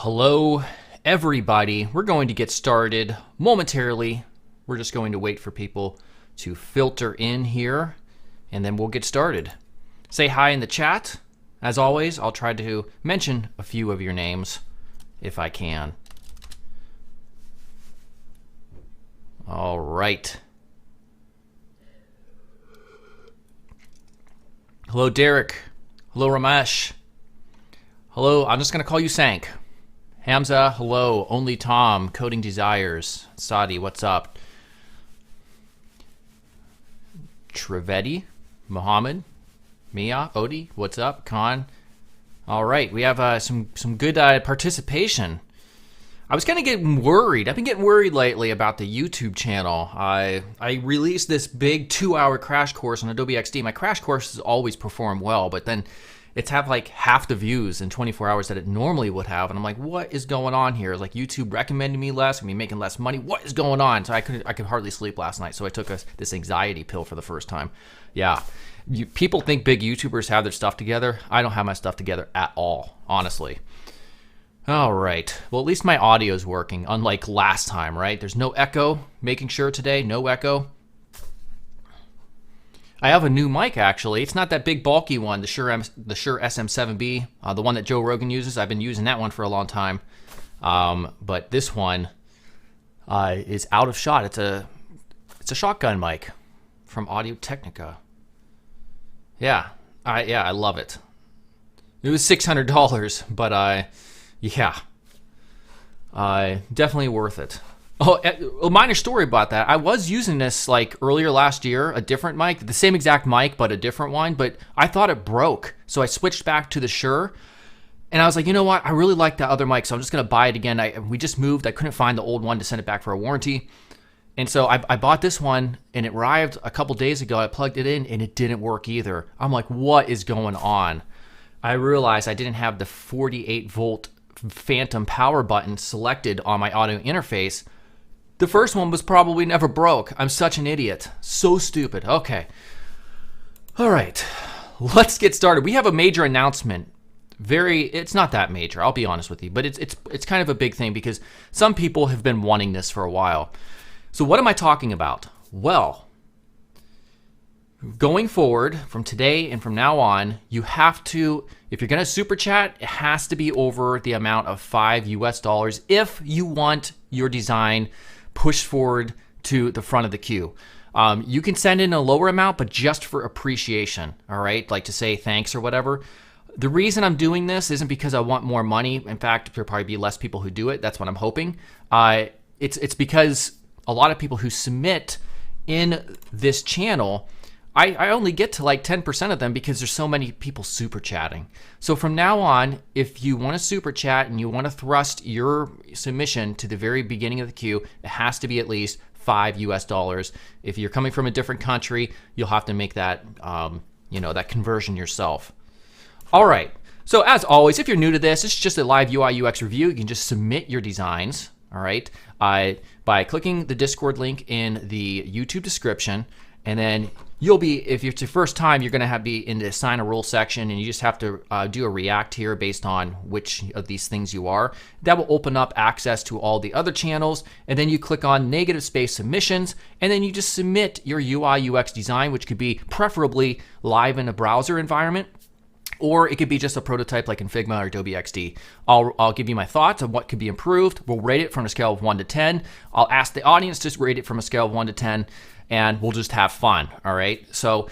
Hello, everybody. We're going to get started momentarily. We're just going to wait for people to filter in here, and then we'll get started. Say hi in the chat. As always, I'll try to mention a few of your names if I can. All right. Hello, Derek. Hello, Ramesh. Hello, I'm just going to call you Sank. Hamza, hello. Only Tom, Coding Desires. Sadi, what's up? Trivedi, Mohammed, Mia, Odi, what's up? Khan. All right, we have some good participation. I was kind of getting worried. I've been getting worried lately about the YouTube channel. I released this big 2-hour crash course on Adobe XD. My crash courses always perform well, but then it's have like half the views in 24 hours that it normally would have. And I'm like, what is going on here? It's like YouTube recommending me less, me making less money. What is going on? So I could hardly sleep last night. So I took this anxiety pill for the first time. Yeah. People think big YouTubers have their stuff together. I don't have my stuff together at all, honestly. All right. Well, at least my audio is working, unlike last time, right? There's no echo. Making sure today, no echo. I have a new mic, actually. It's not that big, bulky one, the Shure SM7B, the one that Joe Rogan uses. I've been using that one for a long time. But this one is out of shot. It's a shotgun mic from Audio-Technica. Yeah, I love it. It was $600, but yeah, definitely worth it. Oh, a minor story about that. I was using this like earlier last year, a different mic, the same exact mic, but a different one, but I thought it broke. So I switched back to the Shure, and I was like, you know what? I really like that other mic, so I'm just going to buy it again. We just moved. I couldn't find the old one to send it back for a warranty. And so I bought this one, and it arrived a couple days ago. I plugged it in, and it didn't work either. I'm like, what is going on? I realized I didn't have the 48 volt phantom power button selected on my audio interface. The first one was probably never broke. I'm such an idiot. So stupid. Okay. All right. Let's get started. We have a major announcement. It's not that major, I'll be honest with you, but it's kind of a big thing because some people have been wanting this for a while. So what am I talking about? Well, going forward from today and from now on, you have to, if you're going to super chat, it has to be over the amount of $5 US if you want your design pushed forward to the front of the queue. You can send in a lower amount, but just for appreciation, all right? Like to say thanks or whatever. The reason I'm doing this isn't because I want more money. In fact, there'll probably be less people who do it. That's what I'm hoping. It's because a lot of people who submit in this channel, I only get to like 10% of them because there's so many people super chatting. So from now on, if you want to super chat and you want to thrust your submission to the very beginning of the queue, it has to be at least $5 US. If you're coming from a different country, you'll have to make that, that conversion yourself. All right. So as always, if you're new to this, it's just a live UI UX review. You can just submit your designs, all right, by clicking the Discord link in the YouTube description. And then you'll be, if it's your first time, you're going to be in the assign a role section, and you just have to do a react here based on which of these things you are. That will open up access to all the other channels, and then you click on negative space submissions, and then you just submit your UI UX design, which could be preferably live in a browser environment, or it could be just a prototype like in Figma or Adobe XD. I'll give you my thoughts on what could be improved. We'll rate it from a scale of 1 to 10. I'll ask the audience to rate it from a scale of 1 to 10. And we'll just have fun, all right? So,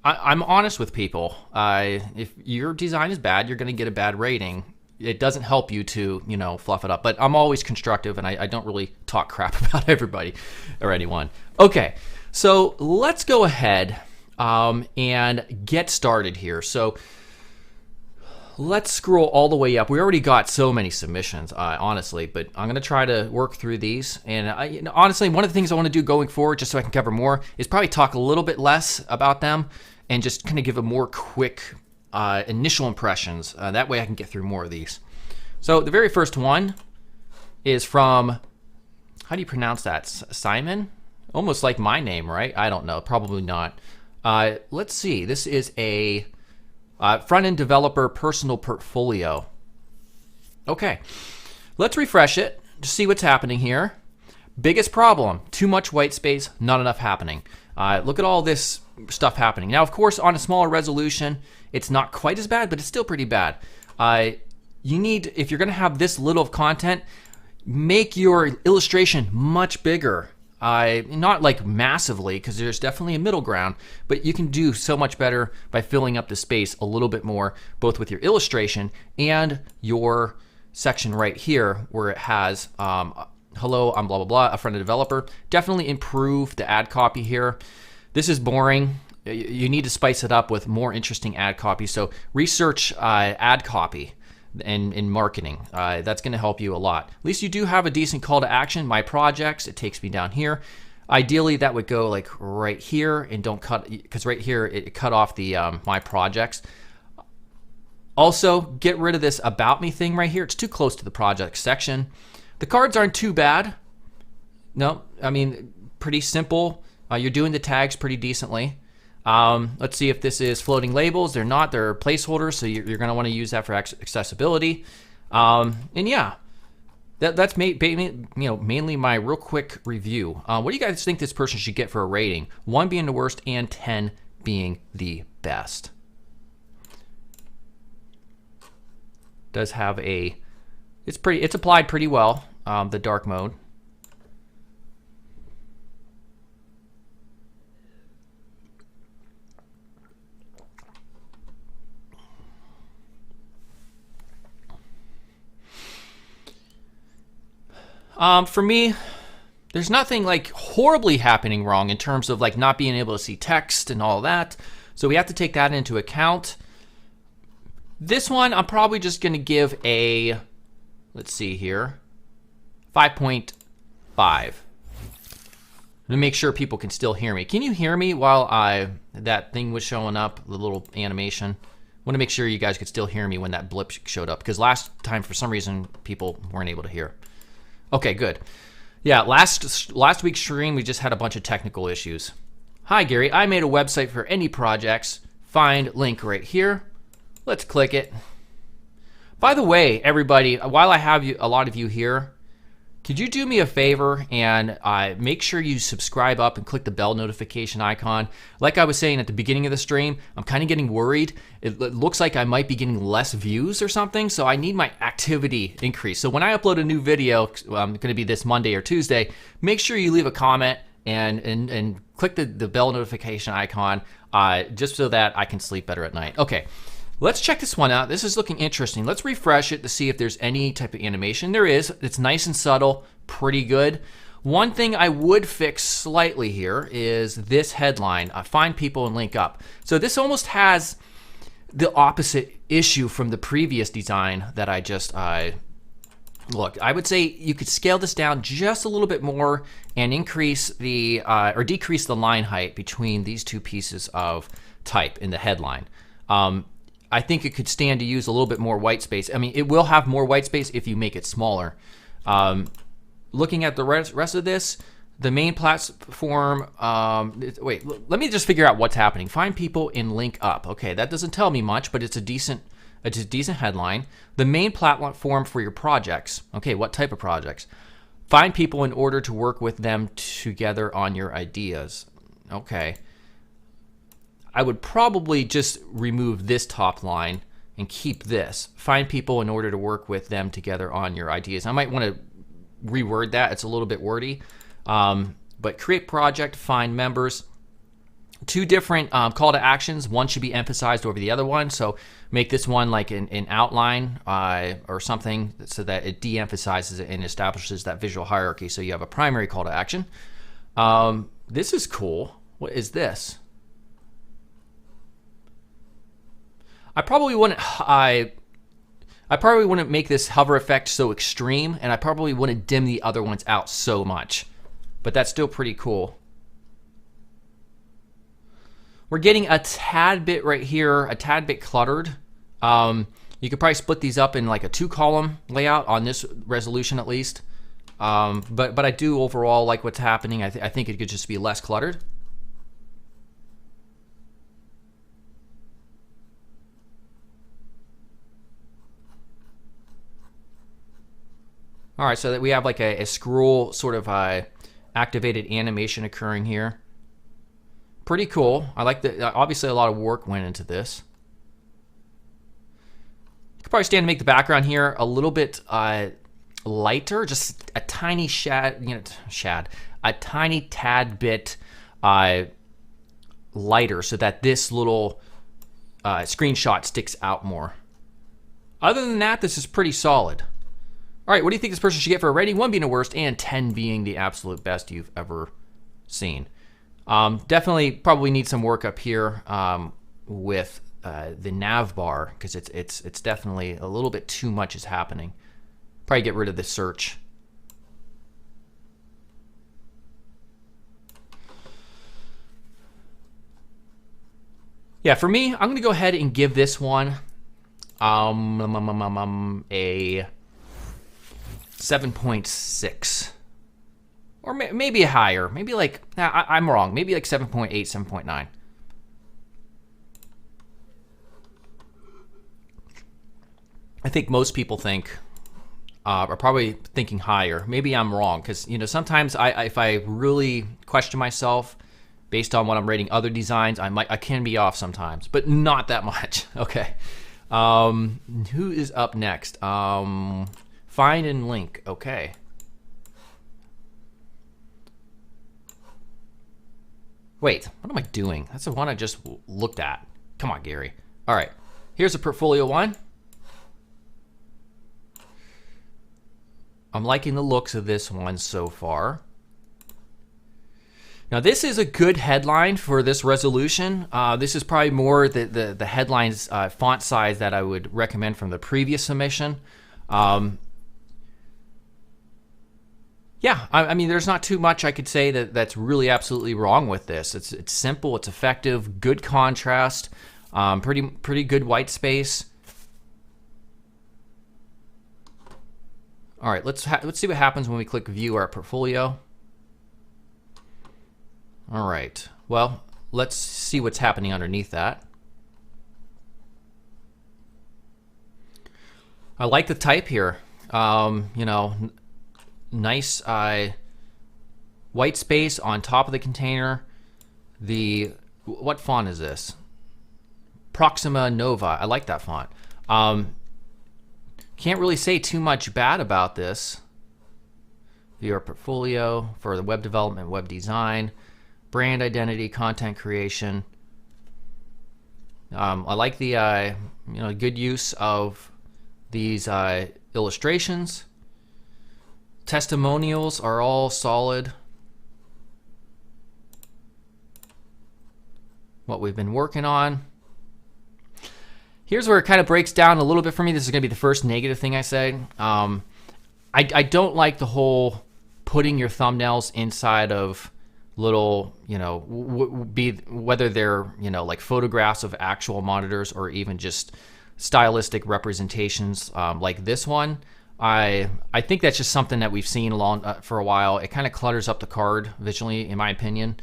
I'm honest with people. If your design is bad, you're going to get a bad rating. It doesn't help you to, fluff it up. But I'm always constructive, and I don't really talk crap about everybody or anyone. Okay, so let's go ahead and get started here. So let's scroll all the way up. We already got so many submissions, honestly, but I'm going to try to work through these. And honestly, one of the things I want to do going forward, just so I can cover more, is probably talk a little bit less about them and just kind of give a more quick initial impressions. That way I can get through more of these. So the very first one is from, how do you pronounce that? Simon? Almost like my name, right? I don't know. Probably not. Let's see. This is a front-end developer personal portfolio. Okay, let's refresh it to see what's happening here. Biggest problem, too much white space, not enough happening. Look at all this stuff happening. Now, of course, on a smaller resolution, it's not quite as bad, but it's still pretty bad. You need, if you're gonna have this little of content, make your illustration much bigger. Not like massively, because there's definitely a middle ground, but you can do so much better by filling up the space a little bit more, both with your illustration and your section right here where it has hello, I'm blah, blah, blah, a friendly developer. Definitely improve the ad copy here. This is boring. You need to spice it up with more interesting ad copy. So research ad copy in marketing. That's going to help you a lot. At least you do have a decent call to action. My projects, it takes me down here. Ideally, that would go like right here and don't cut, because right here it cut off the my projects. Also, get rid of this about me thing right here. It's too close to the project section. The cards aren't too bad. No, I mean, pretty simple. You're doing the tags pretty decently. Let's see if this is floating labels. They're not. They're placeholders, so you're going to want to use that for accessibility. And yeah, that's mainly my real quick review. What do you guys think this person should get for a rating? 1 being the worst and 10 being the best. Does have a, it's applied pretty well, the dark mode. For me, there's nothing like horribly happening wrong in terms of like not being able to see text and all that. So we have to take that into account. This one, I'm probably just going to give a, let's see here, 5.5. To make sure people can still hear me. Can you hear me while that thing was showing up, the little animation? I want to make sure you guys could still hear me when that blip showed up, because last time, for some reason, people weren't able to hear. Okay, good. Yeah, last week's stream, we just had a bunch of technical issues. Hi, Gary. I made a website for any projects. Find link right here. Let's click it. By the way, everybody, while I have a lot of you here, could you do me a favor and make sure you subscribe up and click the bell notification icon? Like I was saying at the beginning of the stream, I'm kind of getting worried. It looks like I might be getting less views or something, so I need my activity increased. So when I upload a new video, going to be this Monday or Tuesday, make sure you leave a comment and click the bell notification icon just so that I can sleep better at night. Okay. Let's check this one out. This is looking interesting. Let's refresh it to see if there's any type of animation. There is. It's nice and subtle, pretty good. One thing I would fix slightly here is this headline, find people and link up. So this almost has the opposite issue from the previous design that I just looked. I would say you could scale this down just a little bit more and increase the or decrease the line height between these two pieces of type in the headline. I think it could stand to use a little bit more white space. I mean, it will have more white space if you make it smaller. Looking at the rest of this, the main platform, wait, let me just figure out what's happening. Find people and link up. Okay, that doesn't tell me much, but it's a decent headline. The main platform for your projects. Okay, what type of projects? Find people in order to work with them together on your ideas. Okay. I would probably just remove this top line and keep this. Find people in order to work with them together on your ideas. I might want to reword that. It's a little bit wordy. But create project, find members. Two different call to actions. One should be emphasized over the other one. So make this one like an outline or something so that it de-emphasizes it and establishes that visual hierarchy. So you have a primary call to action. This is cool. What is this? I probably wouldn't make this hover effect so extreme, and I probably wouldn't dim the other ones out so much. But that's still pretty cool. We're getting a tad bit right here, a tad bit cluttered. You could probably split these up in like a 2-column layout on this resolution at least. But I do overall like what's happening. I think it could just be less cluttered. All right, so that we have like a scroll sort of activated animation occurring here. Pretty cool. I like that. Obviously, a lot of work went into this. You could probably stand to make the background here a little bit lighter, just a tiny a tiny tad bit lighter, so that this little screenshot sticks out more. Other than that, this is pretty solid. All right, what do you think this person should get for a rating? 1 being the worst and 10 being the absolute best you've ever seen. Definitely probably need some work up here with the nav bar, because it's definitely a little bit too much is happening. Probably get rid of the search. Yeah, for me, I'm going to go ahead and give this one a 7.6. Or maybe higher. Maybe like, I'm wrong. Maybe like 7.8, 7.9. I think most people are probably thinking higher. Maybe I'm wrong, because sometimes if I really question myself based on what I'm rating other designs, I can be off sometimes, but not that much. Okay. Who is up next? Find and link. Okay. Wait, what am I doing? That's the one I just looked at. Come on, Gary. All right. Here's a portfolio one. I'm liking the looks of this one so far. Now, this is a good headline for this resolution. This is probably more the headline's font size that I would recommend from the previous submission. Yeah, I mean, there's not too much I could say that's really absolutely wrong with this. It's simple, it's effective, good contrast, pretty good white space. All right, let's see what happens when we click View Our Portfolio. All right, well, let's see what's happening underneath that. I like the type here. Nice white space on top of the container. What font is this? Proxima Nova. I like that font. Can't really say too much bad about this. View Our Portfolio for the web development, web design, brand identity, content creation. I like the good use of these illustrations. Testimonials are all solid. What we've been working on. Here's where it kind of breaks down a little bit for me. This is going to be the first negative thing I say. I don't like the whole putting your thumbnails inside of little, whether they're, like photographs of actual monitors or even just stylistic representations like this one. I think that's just something that we've seen for a while. It kind of clutters up the card visually, in my opinion.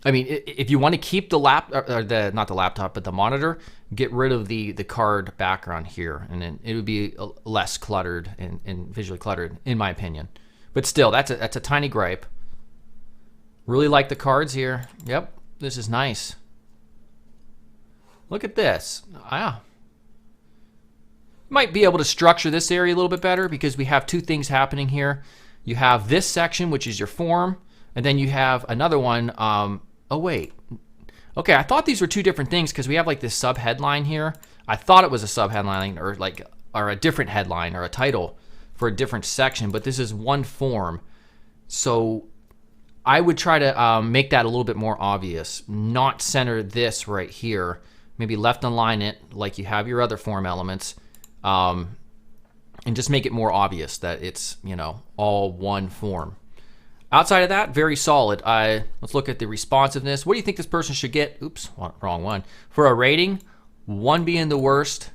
I mean, if you want to keep the not the laptop, but the monitor, get rid of the card background here, and then it would be less cluttered and visually cluttered, in my opinion. But still, that's a tiny gripe. Really like the cards here. Yep, this is nice. Look at this. Might be able to structure this area a little bit better, because we have two things happening here. You have this section, which is your form, and then you have another one. Oh wait, okay, I thought these were two different things, because we have like this sub headline here. I thought it was a sub headline or a different headline or a title for a different section, but this is one form. So I would try to make that a little bit more obvious. Not center this right here. Maybe left align it like you have your other form elements, and just make it more obvious that it's all one form. Outside of that, very solid. Let's look at the responsiveness. What do you think this person should get? Oops, wrong one. For a rating, 1 being the worst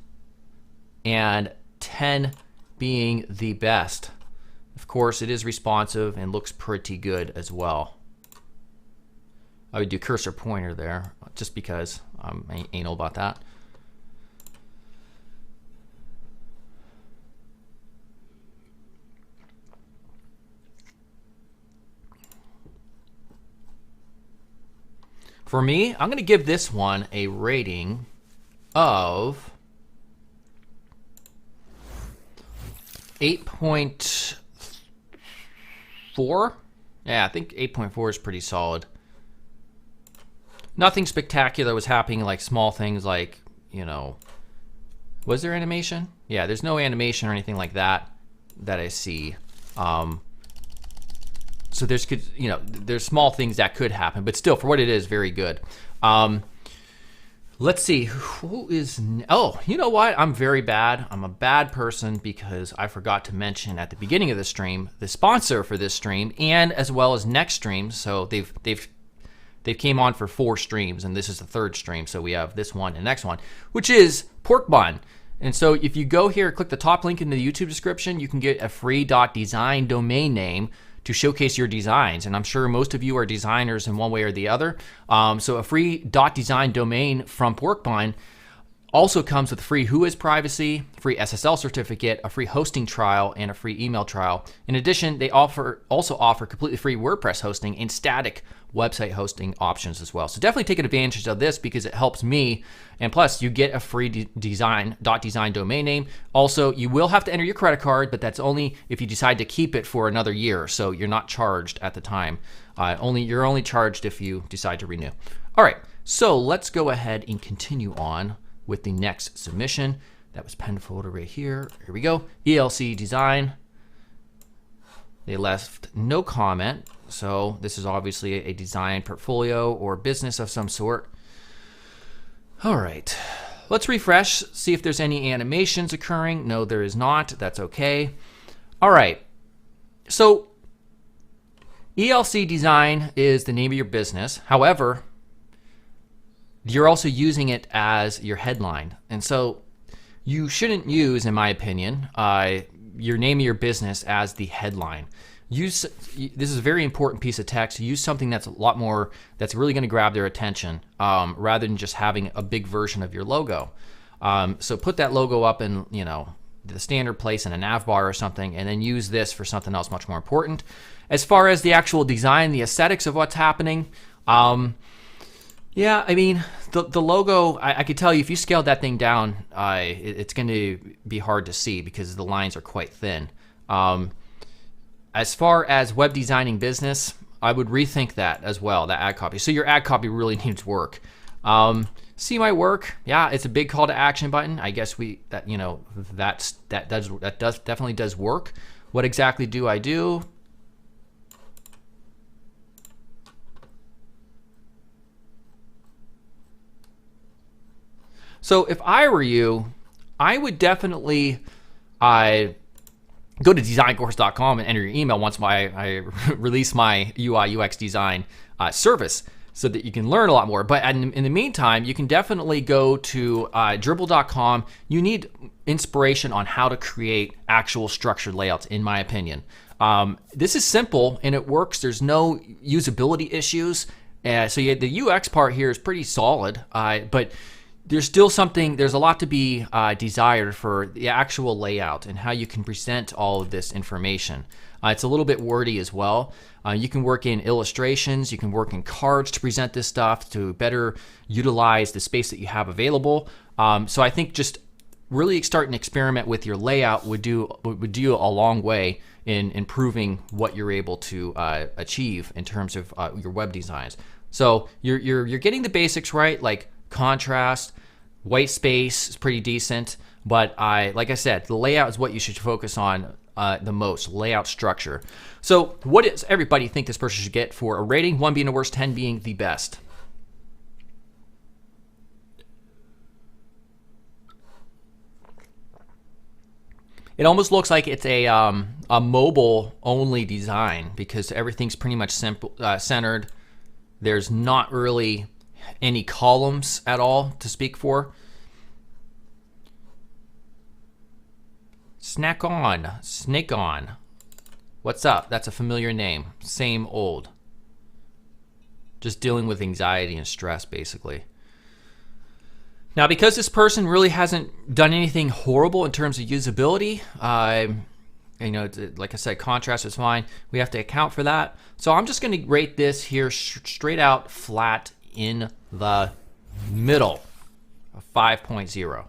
and 10 being the best. Of course, it is responsive and looks pretty good as well. I would do cursor pointer there, just because I'm anal about that. For me, I'm going to give this one a rating of 8.4. Yeah, I think 8.4 is pretty solid. Nothing spectacular was happening, like small things like, you know, was there animation? Yeah, there's no animation or anything like that that I see. So there's, you know, there's small things that could happen, but still, for what it is, very good. Let's see, who is, oh, you know what? I'm very bad. I'm a bad person because I forgot to mention at the beginning of the stream, the sponsor for this stream, and as well as next stream. So they've came on for 4 streams, and this is the 3rd stream. So we have this one and the next one, which is Porkbun. And so if you go here, click the top link in the YouTube description, you can get a free .design domain name to showcase your designs. And I'm sure most of you are designers in one way or the other. So a free .design domain from Porkbun also comes with free Whois privacy, free SSL certificate, a free hosting trial, and a free email trial. In addition, they also offer completely free WordPress hosting and static website hosting options as well. So definitely take advantage of this because it helps me. And plus, you get a free .design domain name. Also, you will have to enter your credit card, but that's only if you decide to keep it for another year. So you're not charged at the time. You're only charged if you decide to renew. All right, so let's go ahead and continue on with the next submission. That was pen folder right here. Here we go. ELC Design. They left no comment. So this is obviously a design portfolio or business of some sort. All right, let's refresh, see if there's any animations occurring. No, there is not. That's okay. All right, so ELC Design is the name of your business. However, you're also using it as your headline. And so you shouldn't use, in my opinion, your name of your business as the headline. This is a very important piece of text. Use something that's a lot more, that's really going to grab their attention rather than just having a big version of your logo. So put that logo up in, you know, the standard place in a nav bar or something, and then use this for something else much more important. As far as the actual design, the aesthetics of what's happening, yeah, I mean, the logo, I could tell you if you scaled that thing down, it's going to be hard to see because the lines are quite thin. As far as web designing business, I would rethink that as well, that ad copy. So your ad copy really needs work. See my work? Yeah, it's a big call to action button. I guess that definitely does work. What exactly do I do? So if I were you, I would definitely go to designcourse.com and enter your email once I release my UI UX design service so that you can learn a lot more. But in the meantime, you can definitely go to dribble.com. You need inspiration on how to create actual structured layouts, in my opinion. This is simple and it works. There's no usability issues. So the UX part here is pretty solid, but there's still there's a lot to be desired for the actual layout and how you can present all of this information. It's a little bit wordy as well. You can work in illustrations, you can work in cards to present this stuff to better utilize the space that you have available. So I think just really start an experiment with your layout would do a long way in improving what you're able to achieve in terms of your web designs. So you're getting the basics right, like contrast, white space is pretty decent, but like I said, the layout is what you should focus on the most, layout structure. So what does everybody think this person should get for a rating? 1 being the worst, 10 being the best. It almost looks like it's a mobile only design because everything's pretty much centered. There's not really any columns at all to speak for. Snake on. What's up? That's a familiar name. Same old. Just dealing with anxiety and stress, basically. Now, because this person really hasn't done anything horrible in terms of usability, you know, like I said, contrast is fine. We have to account for that. So I'm just going to rate this here straight out flat in the middle of 5.0.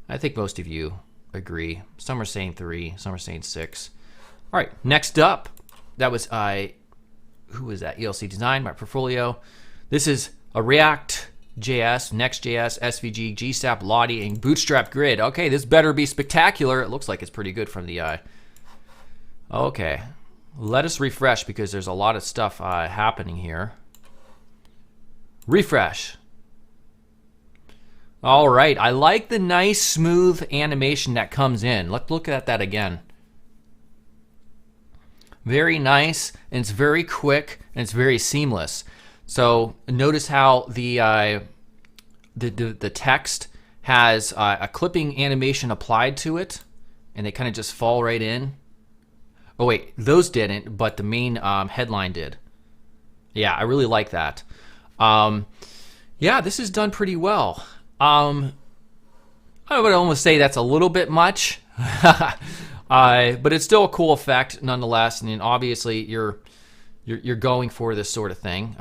I think most of you agree. Some are saying 3, some are saying 6. All right, next up, that was who was that? ELC Design, my portfolio. This is a React JS, Next.js, SVG, GSAP, Lottie, and Bootstrap grid. Okay, this better be spectacular. It looks like it's pretty good from the eye. Okay, let us refresh because there's a lot of stuff happening here. Refresh. All right, I like the nice smooth animation that comes in. Let's look at that again. Very nice, and it's very quick, and it's very seamless. So notice how the text has a clipping animation applied to it, and they kind of just fall right in. Oh wait, those didn't, but the main headline did. Yeah, I really like that. Yeah, this is done pretty well. I would almost say that's a little bit much. But it's still a cool effect nonetheless, and then obviously you're going for this sort of thing.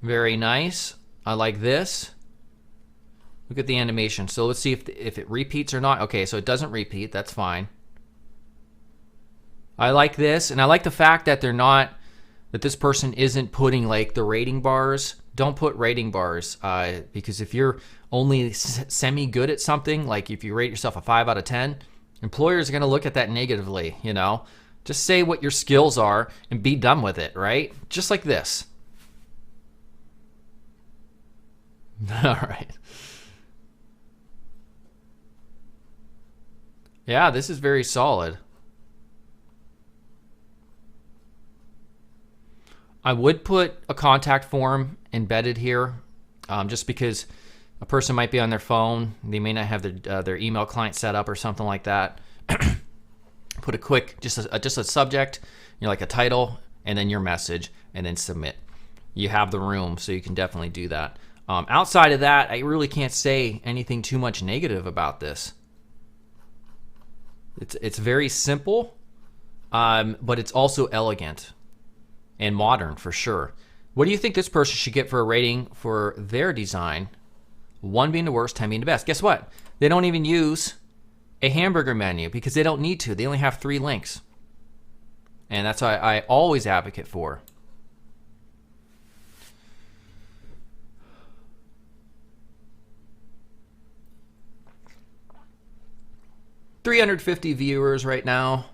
Very nice. I like this. Look at the animation. So let's see if it repeats or not. Okay, so it doesn't repeat. That's fine. I like this, and I like the fact that that this person isn't putting like the rating bars. Don't put rating bars because if you're only semi good at something, like if you rate yourself a 5 out of 10, employers are going to look at that negatively, you know. Just say what your skills are and be done with it, right? Just like this. All right. Yeah, this is very solid. I would put a contact form embedded here, just because a person might be on their phone. They may not have their email client set up or something like that. Put a quick, just a subject, you know, like a title, and then your message, and then submit. You have the room, so you can definitely do that. Outside of that, I really can't say anything too much negative about this. It's very simple, but it's also elegant and modern for sure. What do you think this person should get for a rating for their design? 1 being the worst, 10 being the best. Guess what? They don't even use a hamburger menu because they don't need to. They only have 3 links. And that's what I always advocate for. $350 viewers right now.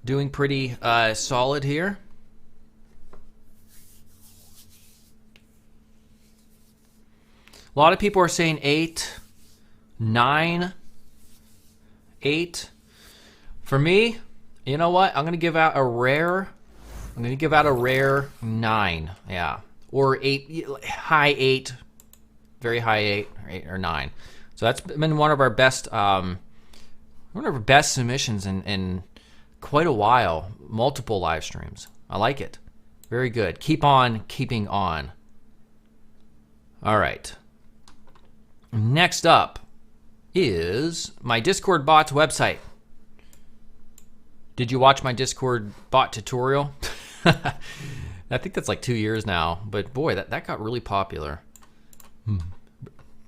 Doing pretty solid here. A lot of people are saying 8, 9, 8. For me, you know what? I'm gonna give out a rare 9. Yeah, or 8, high 8, very high 8, or 8 or 9. So that's been one of our best submissions in quite a while. Multiple live streams. I like it. Very good. Keep on keeping on. All right. Next up is my Discord bots website. Did you watch my Discord bot tutorial? I think that's like 2 years now, but boy, that got really popular.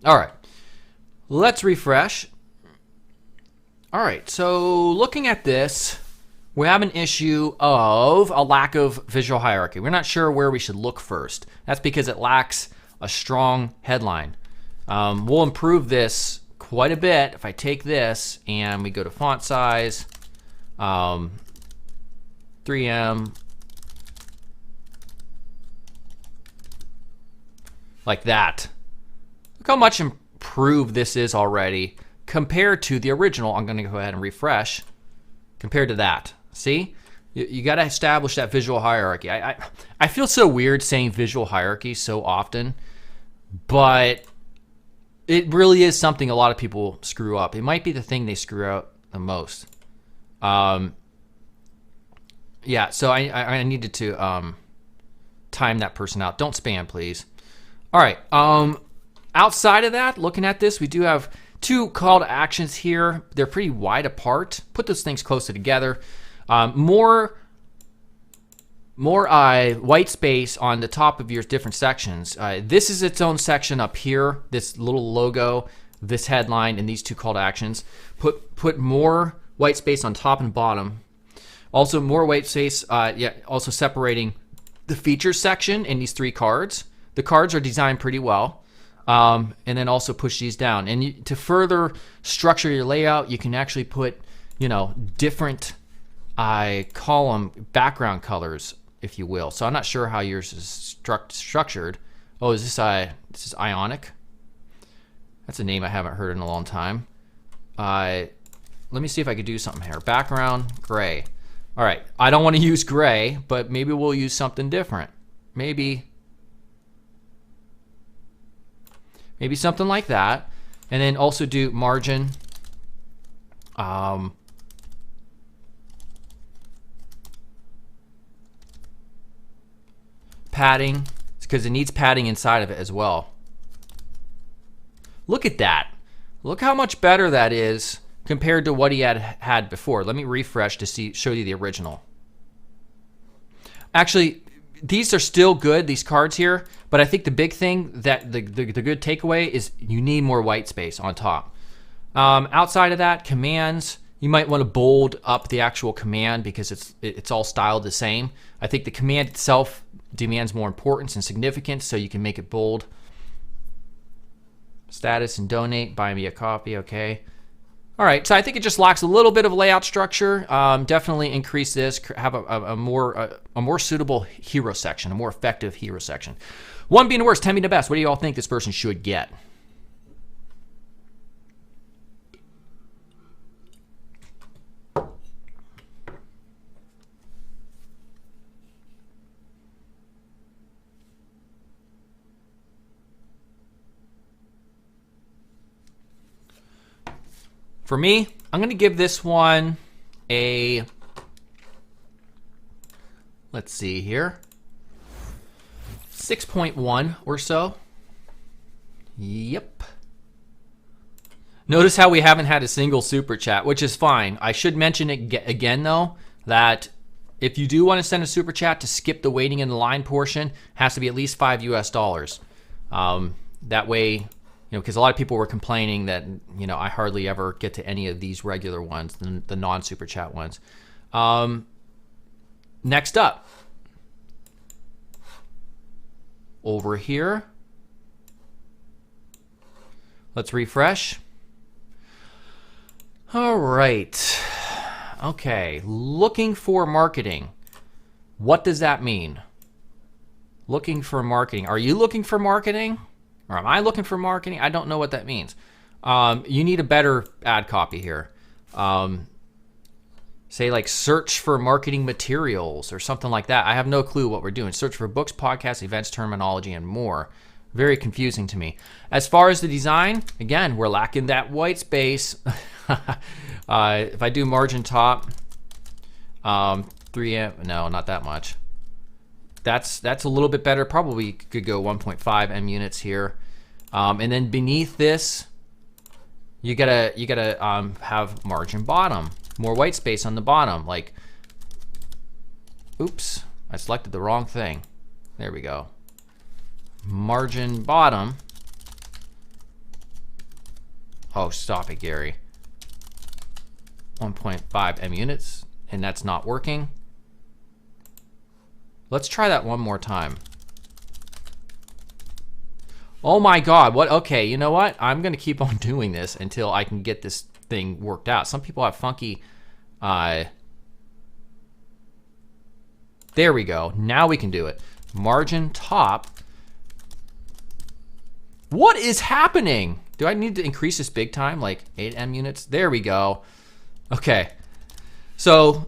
All right, let's refresh. All right, so looking at this, we have an issue of a lack of visual hierarchy. We're not sure where we should look first. That's because it lacks a strong headline. We'll improve this quite a bit if I take this and we go to font size, 3M, like that. Look how much improved this is already compared to the original. I'm going to go ahead and refresh. Compared to that, see? You got to establish that visual hierarchy. I feel so weird saying visual hierarchy so often, but it really is something a lot of people screw up. It might be the thing they screw out the most. Yeah, so I needed to time that person out. Don't spam, please. All right. Outside of that, looking at this, we do have 2 call to actions here. They're pretty wide apart. Put those things closer together. More more white space on the top of your different sections. This is its own section up here, this little logo, this headline, and these two call to actions. Put more white space on top and bottom. Also more white space, also separating the features section in these 3 cards. The cards are designed pretty well. And then also push these down. And to further structure your layout, you can actually put, different column background colors, if you will. So I'm not sure how yours is structured. Oh, is this is Ionic? That's a name I haven't heard in a long time. Let me see if I could do something here. Background gray. All right, I don't want to use gray, but maybe we'll use something different. Maybe something like that. And then also do margin. Padding, because it needs padding inside of it as well. Look at that. Look how much better that is compared to what he had before. Let me refresh to show you the original. Actually, these are still good, these cards here, but I think the big thing, that the good takeaway is you need more white space on top. Outside of that, commands, you might want to bold up the actual command because it's all styled the same. I think the command itself demands more importance and significance, so you can make it bold. Status and donate, buy me a coffee, okay. All right, so I think it just lacks a little bit of layout structure. Definitely increase this, have a more suitable hero section, a more effective hero section. 1 being the worst, 10 being the best. What do you all think this person should get? For me, I'm going to give this one a, let's see here, 6.1 or so. Yep. Notice how we haven't had a single super chat, which is fine. I should mention it again, though, that if you do want to send a super chat, to skip the waiting in the line portion, has to be at least $5 US. That way, because a lot of people were complaining that, I hardly ever get to any of these regular ones, the non-super chat ones. Next up, over here, let's refresh. All right. Okay, looking for marketing. What does that mean? Looking for marketing. Are you looking for marketing? Or am I looking for marketing? I don't know what that means. You need a better ad copy here. Say like search for marketing materials or something like that. I have no clue what we're doing. Search for books, podcasts, events, terminology, and more. Very confusing to me. As far as the design, again, we're lacking that white space. If I do margin top, 3M, no, not that much. That's a little bit better. Probably could go 1.5 M units here. And then beneath this, you gotta have margin bottom, more white space on the bottom. Like, oops, I selected the wrong thing. There we go. Margin bottom. Oh, stop it, Gary. 1.5 M units, and that's not working. Let's try that one more time. Oh my God, what? Okay, you know what? I'm gonna keep on doing this until I can get this thing worked out. Some people have funky, there we go. Now we can do it. Margin top. What is happening? Do I need to increase this big time? Like 8 M units? There we go. Okay, so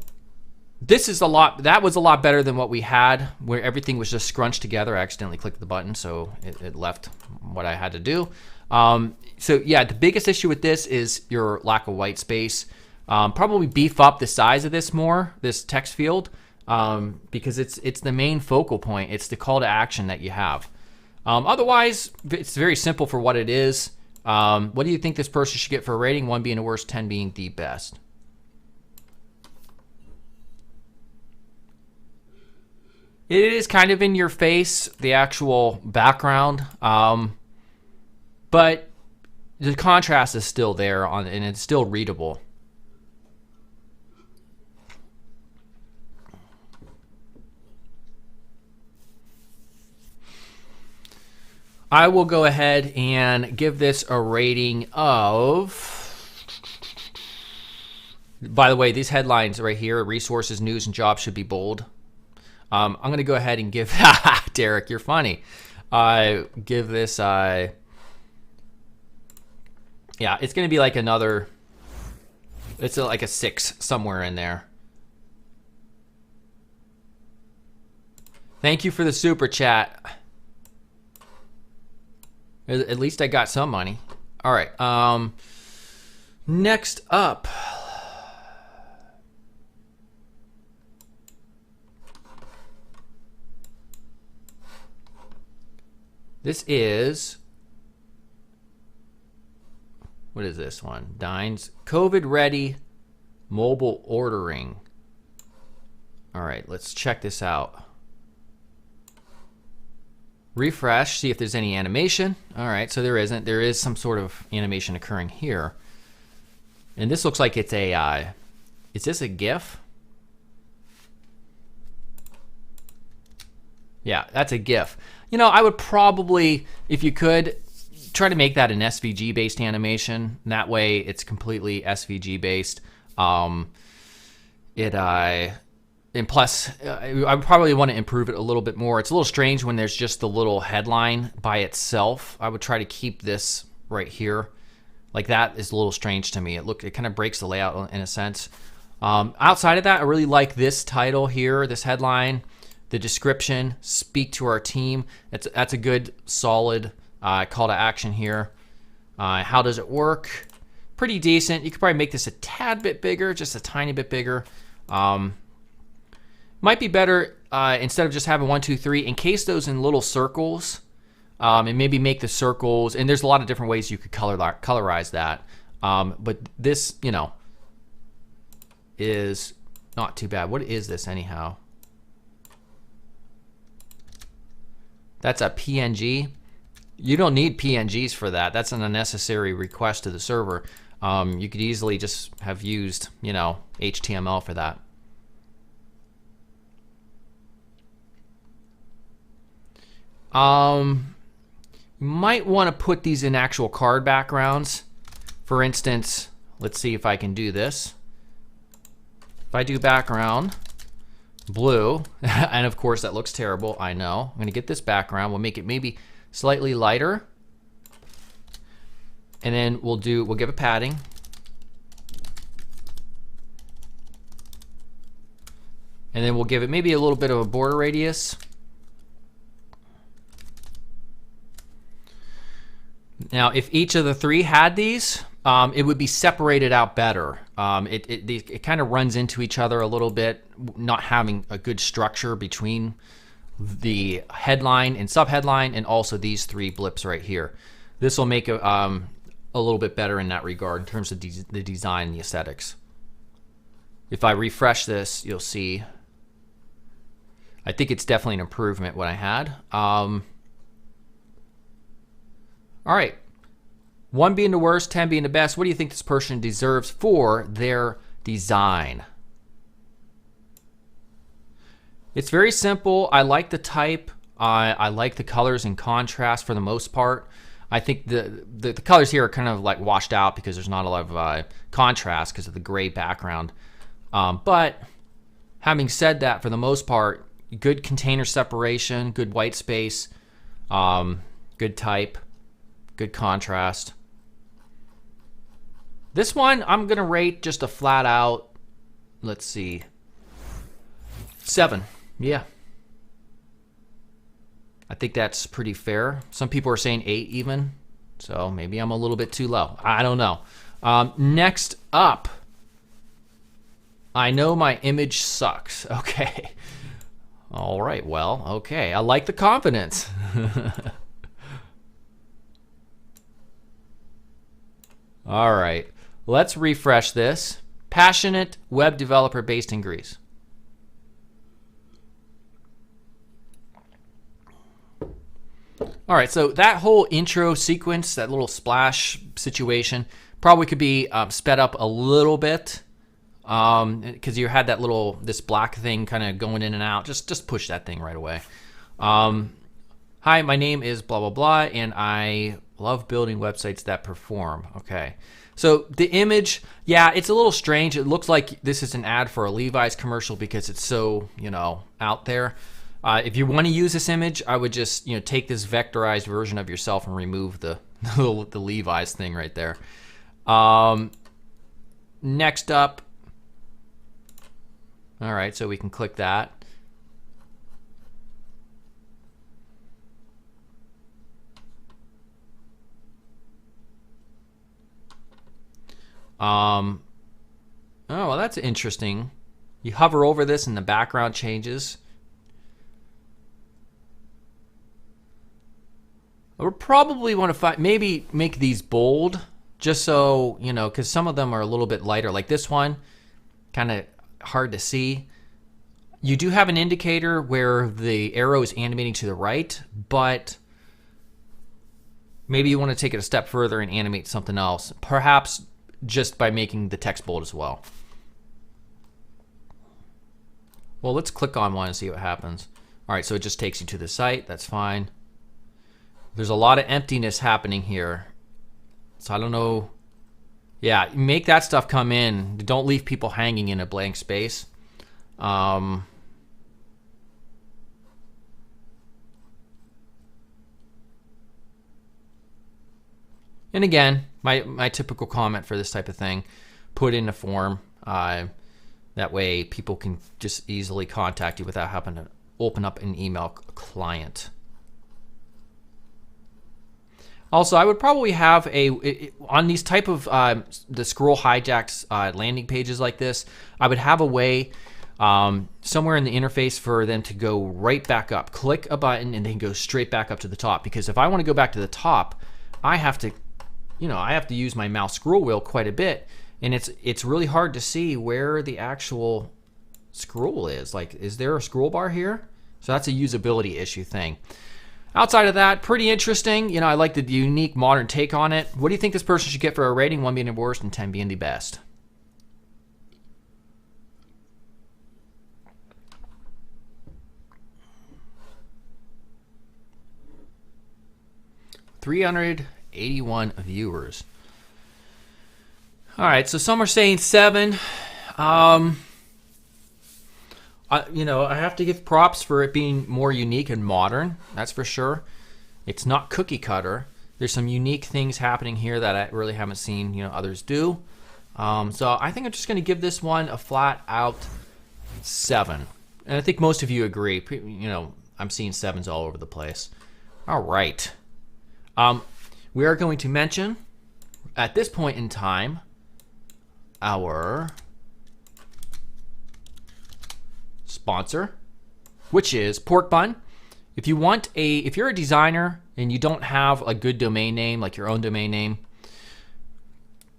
this is that was a lot better than what we had, where everything was just scrunched together. I accidentally clicked the button, so it left what I had to do. So yeah, the biggest issue with this is your lack of white space. Probably beef up the size of this more, this text field, because it's the main focal point. It's the call to action that you have. Otherwise, it's very simple for what it is. What do you think this person should get for a rating? 1 being the worst, 10 being the best. It is kind of in your face, the actual background, but the contrast is still there and it's still readable. I will go ahead and give this a rating of... By the way, these headlines right here, resources, news, and jobs should be bold. I'm going to go ahead and give... Derek, you're funny. Give this... yeah, it's going to be like another... It's like a 6 somewhere in there. Thank you for the super chat. At least I got some money. All right. Next up... This is, what is this one? Dines, COVID ready mobile ordering. All right, let's check this out. Refresh, see if there's any animation. All right, so there isn't. There is some sort of animation occurring here. And this looks like it's a, is this a GIF? Yeah, that's a GIF. You know, I would probably, if you could, try to make that an SVG-based animation. That way, it's completely SVG-based. And plus, I would probably want to improve it a little bit more. It's a little strange when there's just the little headline by itself. I would try to keep this right here. Like that is a little strange to me. It kind of breaks the layout in a sense. Outside of that, I really like this title here, this headline. The description, speak to our team. That's a good, solid call to action here. How does it work? Pretty decent. You could probably make this a tad bit bigger, just a tiny bit bigger. Might be better instead of just having 1, 2, 3, encase those in little circles, and maybe make the circles. And there's a lot of different ways you could colorize that. But this, you know, is not too bad. What is this anyhow? That's a PNG. You don't need PNGs for that. That's an unnecessary request to the server. You could easily just have used, you know, HTML for that. You might want to put these in actual card backgrounds. For instance, let's see if I can do this. If I do background blue, and of course that looks terrible, I know. I'm gonna get this background, we'll make it maybe slightly lighter, and then we'll give it padding. And then we'll give it maybe a little bit of a border radius. Now, if each of the 3 had these, it would be separated out better. It kind of runs into each other a little bit, not having a good structure between the headline and subheadline, and also these 3 blips right here. This will make a little bit better in that regard in terms of the design and the aesthetics. If I refresh this, you'll see. I think it's definitely an improvement what I had. All right, 1 being the worst, 10 being the best. What do you think this person deserves for their design? It's very simple. I like the type. I like the colors and contrast for the most part. I think the colors here are kind of like washed out because there's not a lot of contrast because of the gray background. But having said that, for the most part, good container separation, good white space, good type, good contrast. This one I'm gonna rate just a flat out, let's see, 7. Yeah, I think that's pretty fair. Some people are saying 8 even, so maybe I'm a little bit too low. I don't know. Next up, I know my image sucks. Okay. All right, well, okay. I like the confidence. All right, let's refresh this. Passionate web developer based in Greece. All right, so that whole intro sequence, that little splash situation, probably could be sped up a little bit because you had that this black thing kind of going in and out. Just push that thing right away. Hi, my name is blah, blah, blah, and I love building websites that perform. Okay. So the image, yeah, it's a little strange. It looks like this is an ad for a Levi's commercial because it's so, out there. If you want to use this image, I would just, take this vectorized version of yourself and remove the Levi's thing right there. Next up, all right, so we can click that. Oh, well, that's interesting. You hover over this and the background changes. I would probably want to maybe make these bold, just so, because some of them are a little bit lighter. Like this one, kind of hard to see. You do have an indicator where the arrow is animating to the right, but maybe you want to take it a step further and animate something else. Perhaps just by making the text bold as well. Well, let's click on one and see what happens. All right, so it just takes you to the site. That's fine. There's a lot of emptiness happening here. So I don't know. Yeah, make that stuff come in. Don't leave people hanging in a blank space. And again, my typical comment for this type of thing, put in a form. That way people can just easily contact you without having to open up an email client. Also, I would probably have on these type of the scroll hijacks landing pages like this, I would have a way somewhere in the interface for them to go right back up. Click a button and then go straight back up to the top. Because if I want to go back to the top, I have to, I have to use my mouse scroll wheel quite a bit, and it's really hard to see where the actual scroll is. Like, is there a scroll bar here? So that's a usability issue thing. Outside of that, pretty interesting. I like the unique modern take on it. What do you think this person should get for a rating? 1 being the worst and 10 being the best. $381 viewers. All right, so some are saying 7. I have to give props for it being more unique and modern. That's for sure. It's not cookie cutter. There's some unique things happening here that I really haven't seen, others do. So I think I'm just going to give this one a flat out 7. And I think most of you agree. I'm seeing 7s all over the place. All right. We are going to mention at this point in time our sponsor, which is Porkbun. If you're a designer and you don't have a good domain name, like your own domain name,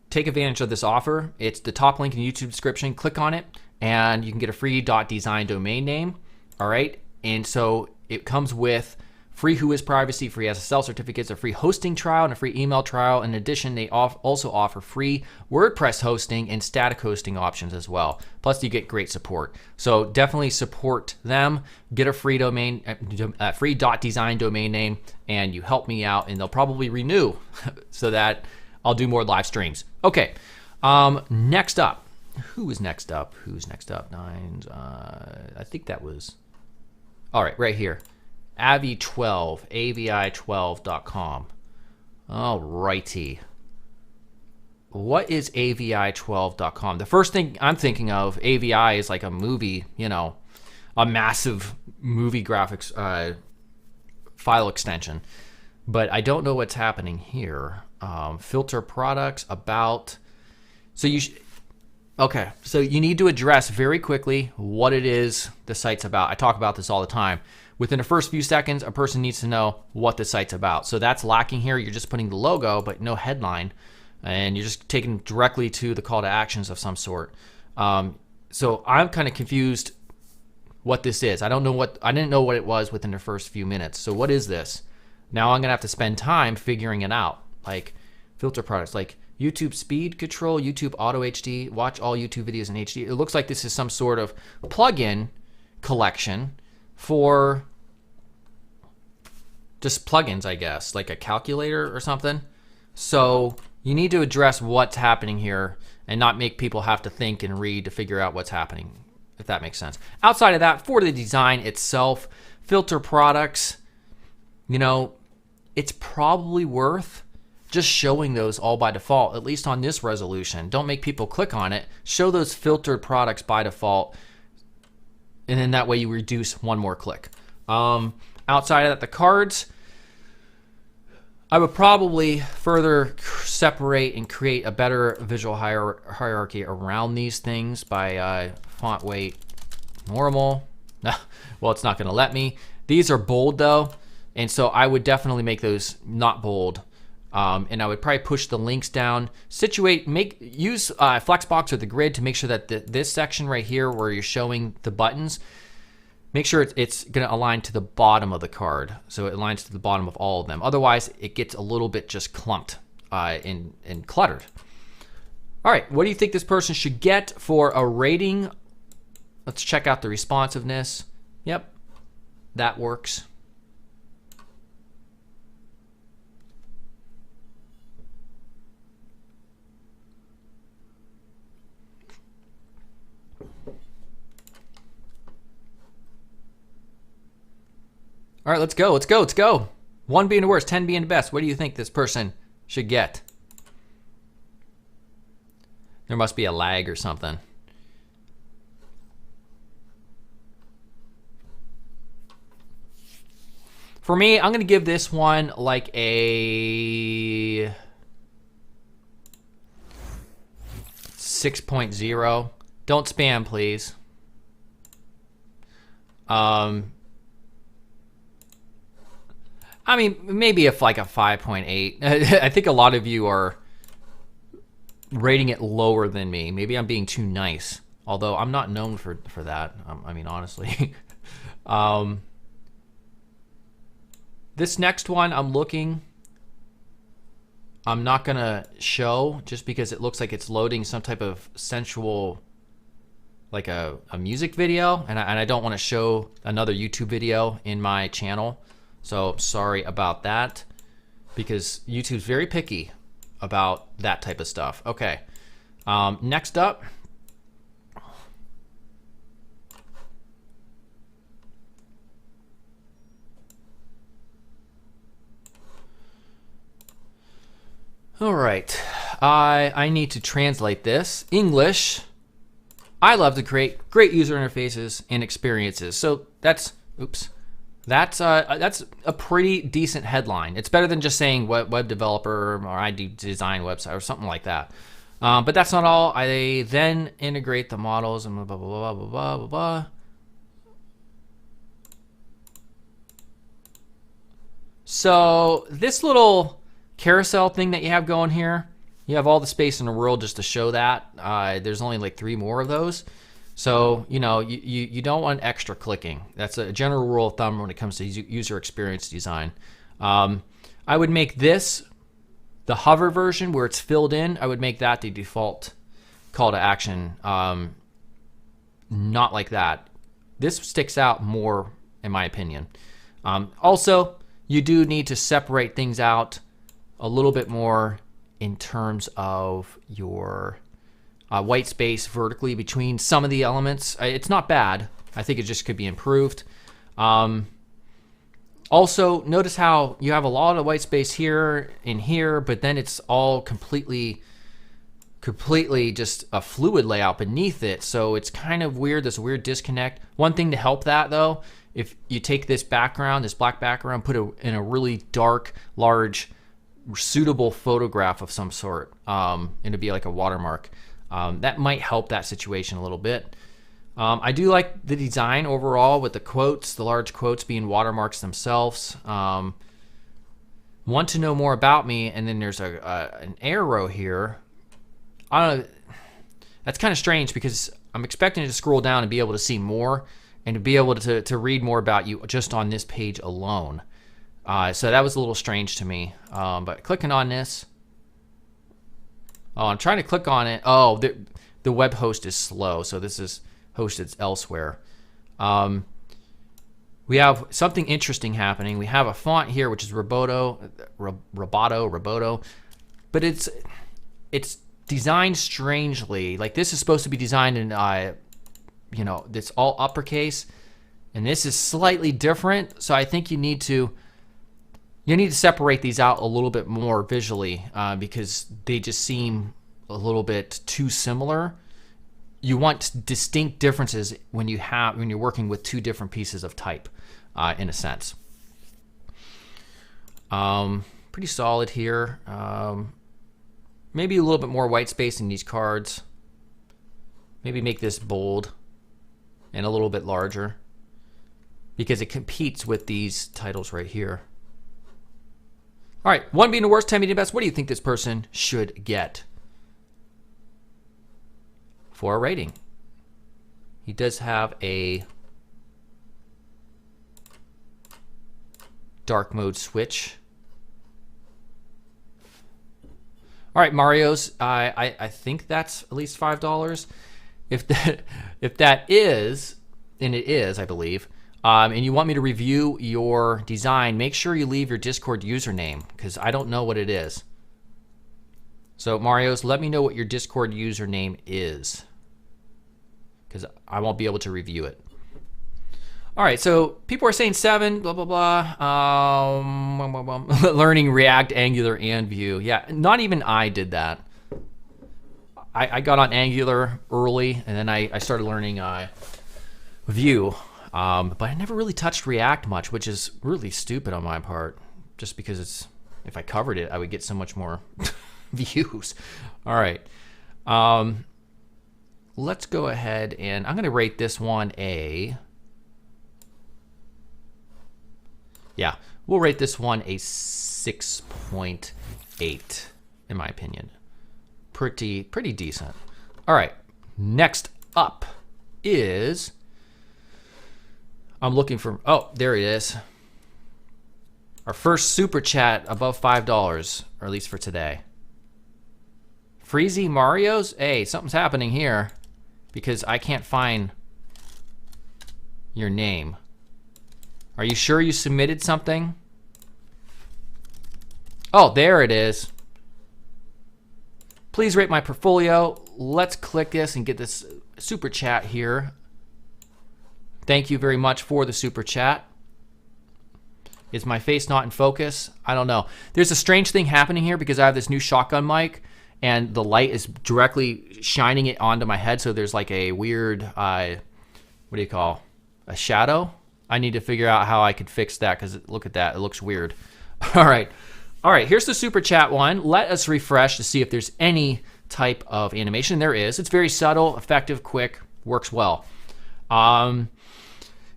take advantage of this offer. It's the top link in the YouTube description. Click on it and you can get a free .design domain name. All right. And so it comes with free Whois privacy, free SSL certificates, a free hosting trial, and a free email trial. In addition, they also offer free WordPress hosting and static hosting options as well. Plus, you get great support. So definitely support them. Get a free free .design domain name, and you help me out. And they'll probably renew so that I'll do more live streams. Okay. Next up, who is next up? Who's next up? Nines. I think that was. All right, right here. Avi12, avi12.com. All righty. What is avi12.com? The first thing I'm thinking of, AVI is like a movie, a massive movie graphics file extension. But I don't know what's happening here. Filter products, about. So okay, so you need to address very quickly what it is the site's about. I talk about this all the time. Within the first few seconds, a person needs to know what the site's about. So that's lacking here. You're just putting the logo, but no headline. And you're just taking directly to the call to actions of some sort. So I'm kind of confused what this is. I didn't know what it was within the first few minutes. So what is this? Now I'm gonna have to spend time figuring it out. Like filter products, like YouTube speed control, YouTube auto HD, watch all YouTube videos in HD. It looks like this is some sort of plugin collection for just plugins, I guess, like a calculator or something. So you need to address what's happening here and not make people have to think and read to figure out what's happening, if that makes sense. Outside of that, for the design itself, filter products, you know, it's probably worth just showing those all by default, at least on this resolution. Don't make people click on it. Show those filtered products by default, and then that way you reduce one more click. Outside of that, the cards, I would probably further separate and create a better visual hierarchy around these things by font weight normal. Well, it's not going to let me. These are bold though, and so I would definitely make those not bold. And I would probably push the links down, use Flexbox or the grid to make sure that this section right here where you're showing the buttons, make sure it's going to align to the bottom of the card. So it aligns to the bottom of all of them. Otherwise, it gets a little bit just clumped and cluttered. All right, what do you think this person should get for a rating? Let's check out the responsiveness. Yep, that works. All right, let's go, let's go, let's go. 1 being the worst, 10 being the best. What do you think this person should get? There must be a lag or something. For me, I'm gonna give this one like a 6.0. Don't spam, please. I mean, maybe if like a 5.8. I think a lot of you are rating it lower than me. Maybe I'm being too nice, although I'm not known for that. I mean, honestly. This next one I'm not gonna show just because it looks like it's loading some type of sensual, like a music video, and I don't want to show another YouTube video in my channel. So sorry about that, because YouTube's very picky about that type of stuff. Okay, next up. All right, I need to translate this. English, I love to create great user interfaces and experiences. So that's, oops. That's a pretty decent headline. It's better than just saying web developer or I do design website or something like that. But that's not all. I then integrate the models and blah, blah, blah, blah, blah, blah, blah. So this little carousel thing that you have going here, you have all the space in the world just to show that. There's only like 3 more of those. So, you know, you don't want extra clicking. That's a general rule of thumb when it comes to user experience design. I would make this the hover version where it's filled in. I would make that the default call to action. Not like that. This sticks out more, in my opinion. Also, you do need to separate things out a little bit more in terms of your white space vertically between some of the elements. It's not bad. I think it just could be improved. Also, notice how you have a lot of white space here and here, but then it's all completely just a fluid layout beneath it. So it's kind of weird, this weird disconnect. One thing to help that though, if you take this background, this black background, put it in a really dark, large, suitable photograph of some sort, and it'd be like a watermark. That might help that situation a little bit. I do like the design overall with the quotes, the large quotes being watermarks themselves. Want to know more about me, and then there's an arrow here. I don't know. That's kind of strange because I'm expecting to scroll down and be able to see more and to be able to read more about you just on this page alone. So that was a little strange to me. But clicking on this, oh, I'm trying to click on it. Oh, the web host is slow, so this is hosted elsewhere. We have something interesting happening. We have a font here, which is Roboto, but it's designed strangely. Like this is supposed to be designed in, you know, it's all uppercase, and this is slightly different. So I think you need to separate these out a little bit more visually because they just seem a little bit too similar. You want distinct differences when you're working with two different pieces of type, in a sense. Pretty solid here. Maybe a little bit more white space in these cards. Maybe make this bold and a little bit larger because it competes with these titles right here. All right, 1 being the worst, 10 being the best. What do you think this person should get for a rating? He does have a dark mode switch. All right, Mario's. I think that's at least $5. If that is, and it is, I believe. And you want me to review your design, make sure you leave your Discord username because I don't know what it is. So Mario's, let me know what your Discord username is because I won't be able to review it. All right, so people are saying 7, blah, blah, blah. Learning React, Angular, and Vue. Yeah, not even I did that. I got on Angular early, and then I started learning Vue. But I never really touched React much, which is really stupid on my part, just because if I covered it, I would get so much more views. All right. Let's go ahead and I'm going to rate this one a... Yeah, we'll rate this one a 6.8, in my opinion. Pretty decent. All right, next up is... I'm looking for, oh, there it is. Our first super chat above $5, or at least for today. Freezy Mario's? Hey, something's happening here because I can't find your name. Are you sure you submitted something? Oh, there it is. Please rate my portfolio. Let's click this and get this super chat here. Thank you very much for the super chat. Is my face not in focus? I don't know. There's a strange thing happening here because I have this new shotgun mic and the light is directly shining it onto my head. So there's like a weird, what do you call, a shadow? I need to figure out how I could fix that because look at that. It looks weird. All right. All right. Here's the super chat one. Let us refresh to see if there's any type of animation. There is. It's very subtle, effective, quick, works well.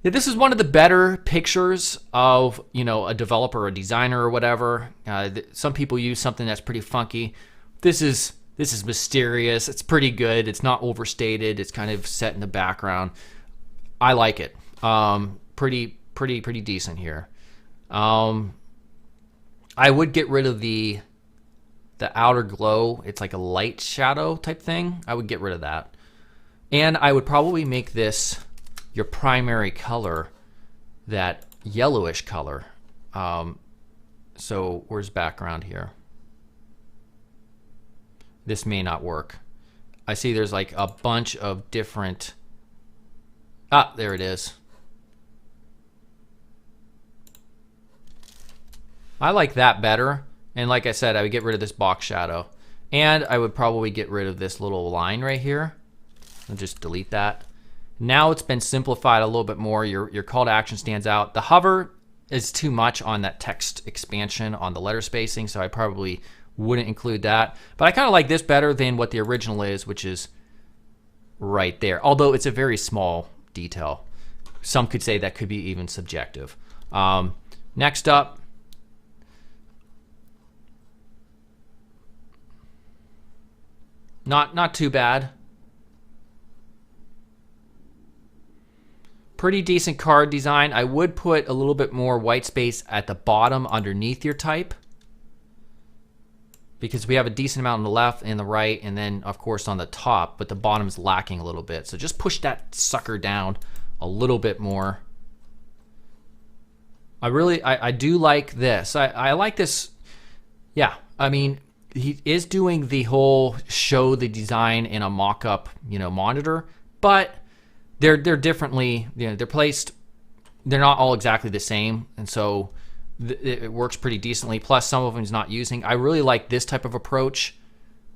Yeah, this is one of the better pictures of, you know, a developer or a designer or whatever. Some people use something that's pretty funky. This is mysterious. It's pretty good. It's not overstated. It's kind of set in the background. I like it. Pretty decent here. I would get rid of the outer glow. It's like a light shadow type thing. I would get rid of that. And I would probably make this your primary color, that yellowish color. So where's background here? This may not work. I see there's like a bunch of different, there it is. I like that better. And like I said, I would get rid of this box shadow. And I would probably get rid of this little line right here. I'll just delete that. Now it's been simplified a little bit more. Your call to action stands out. The hover is too much on that text expansion on the letter spacing, so I probably wouldn't include that. But I kind of like this better than what the original is, which is right there. Although it's a very small detail. Some could say that could be even subjective. Next up, not too bad. Pretty decent card design. I would put a little bit more white space at the bottom underneath your type, because we have a decent amount on the left and the right, and then of course on the top, but the bottom's lacking a little bit. So just push that sucker down a little bit more. I do like this. I like this. Yeah, I mean, he is doing the whole show the design in a mock-up, monitor, but they're differently, they're placed, they're not all exactly the same, and so it works pretty decently. Plus some of them is not using. I really like this type of approach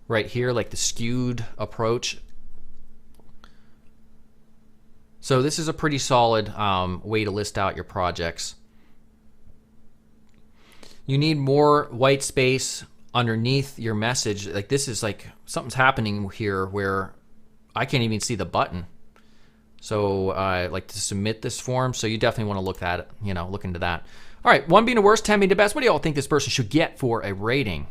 right here, like the skewed approach. So this is a pretty solid way to list out your projects. You need more white space underneath your message. Like this is like something's happening here where I can't even see the button. So I like to submit this form. So you definitely want to look at it, look into that. All right, 1 being the worst, 10 being the best. What do y'all think this person should get for a rating?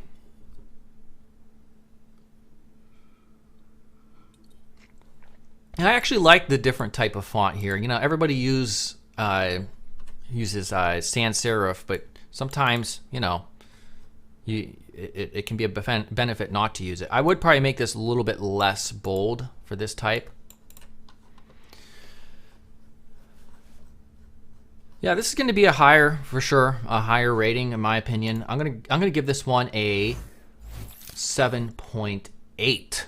And I actually like the different type of font here. Everybody uses sans serif, but sometimes, it can be a benefit not to use it. I would probably make this a little bit less bold for this type. Yeah, this is going to be a higher, for sure, a higher rating in my opinion. I'm gonna give this one a 7.8.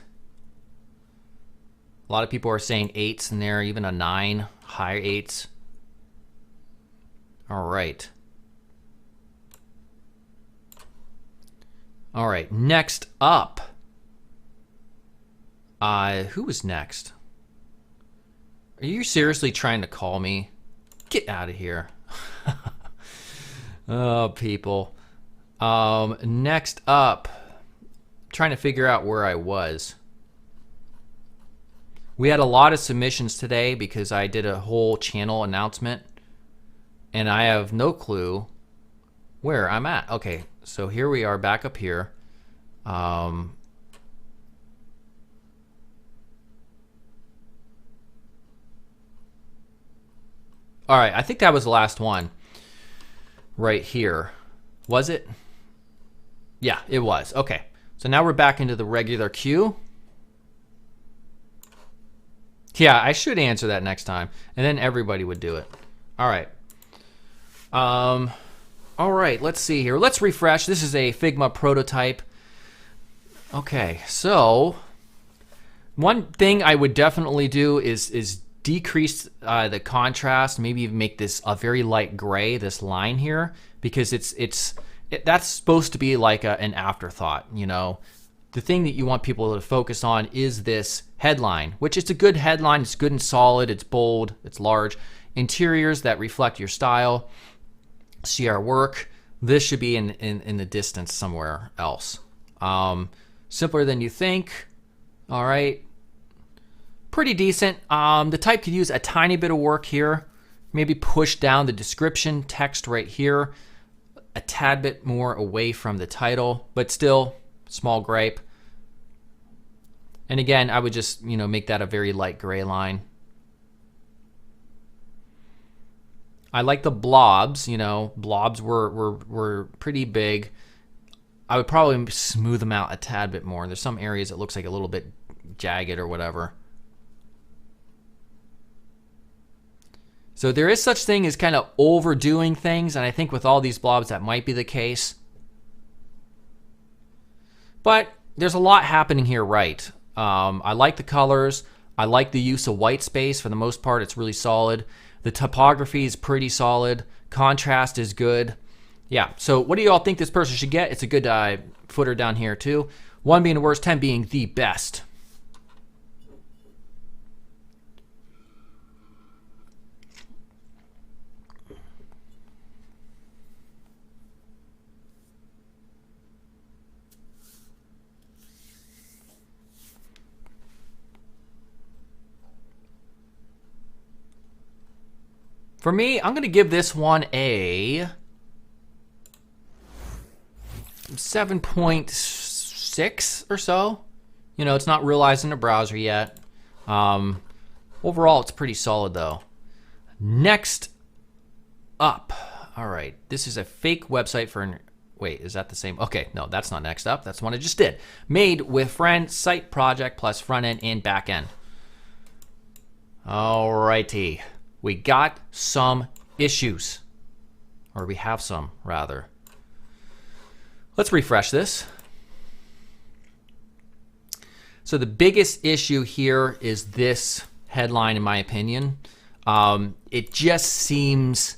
A lot of people are saying 8s in there, even a 9, higher 8s. All right. All right, next up. Who was next? Are you seriously trying to call me? Get out of here. Oh, people. Next up, trying to figure out where I was. We had a lot of submissions today because I did a whole channel announcement, and I have no clue where I'm at. Okay, so here we are back up here. All right, I think that was the last one right here. Was it? Yeah, it was. Okay, so now we're back into the regular queue. Yeah, I should answer that next time, and then everybody would do it. All right. All right, let's see here. Let's refresh. This is a Figma prototype. Okay, so one thing I would definitely do is decrease the contrast, maybe even make this a very light gray, this line here, because that's supposed to be like an afterthought, The thing that you want people to focus on is this headline, which is a good headline. It's good and solid. It's bold. It's large. Interiors that reflect your style. See our work. This should be in the distance somewhere else. Simpler than you think. All right. Pretty decent. The type could use a tiny bit of work here. Maybe push down the description text right here a tad bit more away from the title, but still small gripe. And again, I would just, make that a very light gray line. I like the blobs, blobs were pretty big. I would probably smooth them out a tad bit more. There's some areas it looks like a little bit jagged or whatever. So there is such thing as kind of overdoing things, and I think with all these blobs that might be the case. But there's a lot happening here, right? I like the colors. I like the use of white space. For the most part, it's really solid. The typography is pretty solid. Contrast is good. Yeah, so what do you all think this person should get? It's a good footer down here too. 1 being the worst, 10 being the best. For me, I'm going to give this one a 7.6 or so. It's not realized in the browser yet. Overall, it's pretty solid though. Next up. All right. This is a fake website for an... Wait, is that the same? Okay, no, that's not next up. That's the one I just did. Made with friend site project plus front end and back end. All righty. We got some issues. Or we have some, rather. Let's refresh this. So the biggest issue here is this headline, in my opinion. It just seems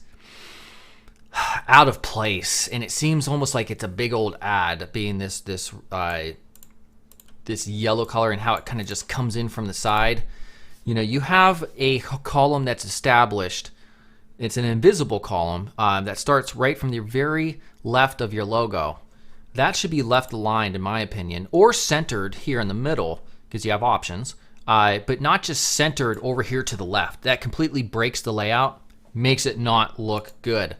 out of place, and it seems almost like it's a big old ad, being this yellow color and how it kind of just comes in from the side. You know, you have a column that's established. It's an invisible column that starts right from the very left of your logo. That should be left aligned, in my opinion, or centered here in the middle, because you have options, but not just centered over here to the left. That completely breaks the layout, makes it not look good.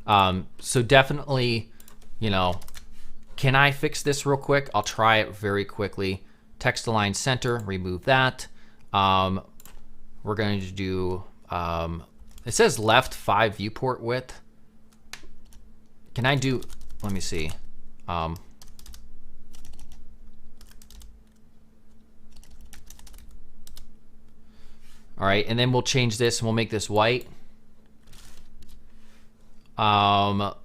So definitely, you know, can I fix this real quick? I'll try it very quickly. Text align center, remove that. We're going to do, it says left 5 viewport width. Can I do, let me see. All right, and then we'll change this and we'll make this white. Font